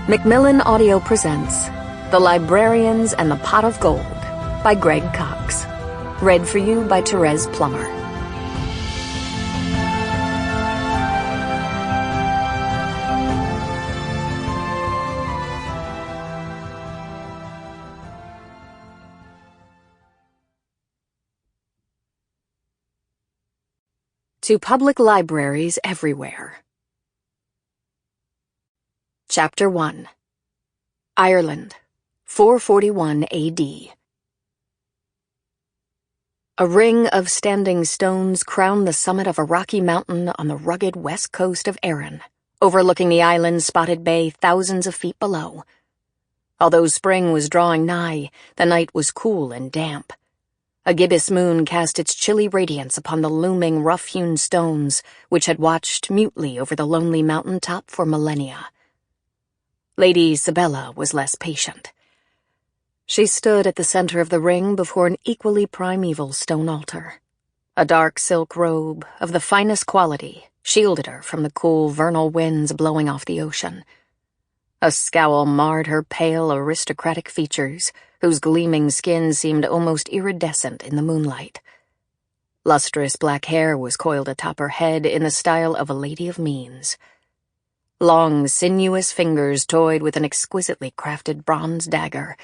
Macmillan Audio presents The Librarians and the Pot of Gold by Greg Cox. Read for you by Thérèse Plummer. To public libraries everywhere. Chapter 1. Ireland, 441 A.D. A ring of standing stones crowned the summit of a rocky mountain on the rugged west coast of Erin, overlooking the island's spotted bay thousands of feet below. Although spring was drawing nigh, the night was cool and damp. A gibbous moon cast its chilly radiance upon the looming rough-hewn stones which had watched mutely over the lonely mountain top for millennia. Lady Sabella was less patient. She stood at the center of the ring before an equally primeval stone altar. A dark silk robe of the finest quality shielded her from the cool vernal winds blowing off the ocean. A scowl marred her pale aristocratic features, whose gleaming skin seemed almost iridescent in the moonlight. Lustrous black hair was coiled atop her head in the style of a lady of means. Long, sinuous fingers toyed with an exquisitely crafted bronze dagger,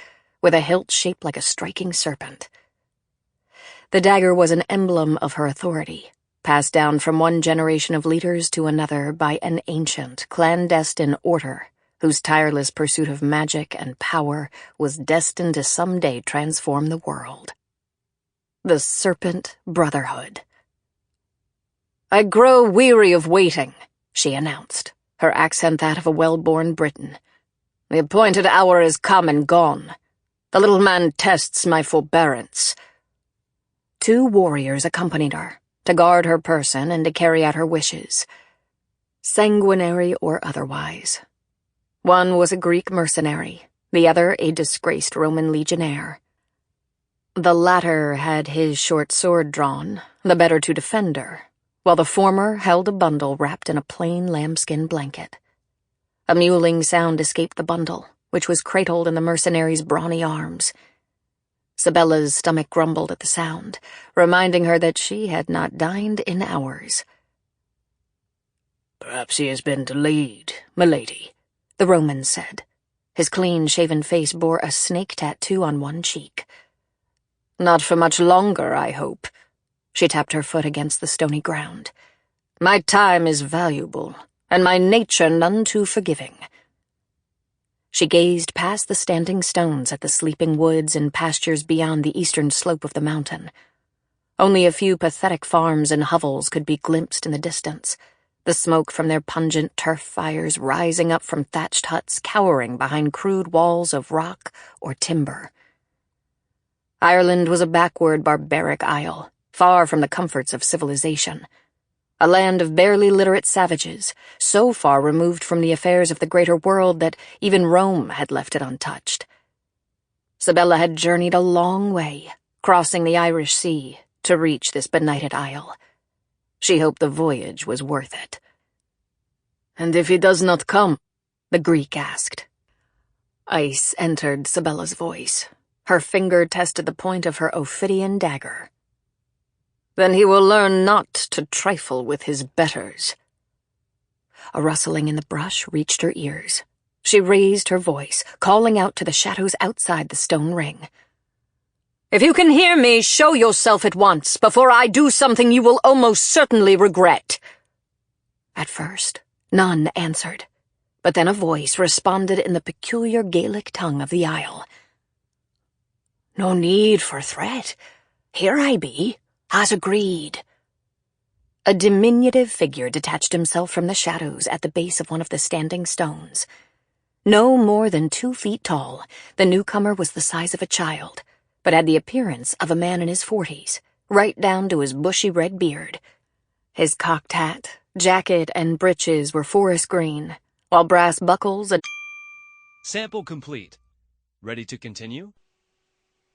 with a hilt shaped like a striking serpent. The dagger was an emblem of her authority, passed down from one generation of leaders to another by an ancient, clandestine order whose tireless pursuit of magic and power was destined to someday transform the world. The Serpent Brotherhood. "I grow weary of waiting," she announced, her accent that of a well-born Briton. "The appointed hour is come and gone. The little man tests my forbearance." 2 warriors accompanied her, to guard her person and to carry out her wishes, sanguinary or otherwise. One was a Greek mercenary, the other a disgraced Roman legionnaire. The latter had his short sword drawn, the better to defend her, while the former held a bundle wrapped in a plain lambskin blanket. A mewling sound escaped the bundle, which was cradled in the mercenary's brawny arms. Sabella's stomach grumbled at the sound, reminding her that she had not dined in hours. "Perhaps he has been delayed, milady," the Roman said. His clean-shaven face bore a snake tattoo on one cheek. "Not for much longer, I hope." She tapped her foot against the stony ground. "My time is valuable, and my nature none too forgiving." She gazed past the standing stones at the sleeping woods and pastures beyond the eastern slope of the mountain. Only a few pathetic farms and hovels could be glimpsed in the distance, the smoke from their pungent turf fires rising up from thatched huts cowering behind crude walls of rock or timber. Ireland was a backward, barbaric isle, far from the comforts of civilization. A land of barely literate savages, so far removed from the affairs of the greater world that even Rome had left it untouched. Sabella had journeyed a long way, crossing the Irish Sea, to reach this benighted isle. She hoped the voyage was worth it. "And if he does not come?" the Greek asked. Ice entered Sabella's voice. Her finger tested the point of her Ophidian dagger. "Then he will learn not to trifle with his betters." A rustling in the brush reached her ears. She raised her voice, calling out to the shadows outside the stone ring. "If you can hear me, show yourself at once, before I do something you will almost certainly regret." At first, none answered, but then a voice responded in the peculiar Gaelic tongue of the isle. "No need for threat. Here I be, as agreed." A diminutive figure detached himself from the shadows at the base of one of the standing stones. No more than 2 feet tall, the newcomer was the size of a child, but had the appearance of a man in his 40s, right down to his bushy red beard. His cocked hat, jacket, and breeches were forest green, while brass buckles and— Sample complete. Ready to continue?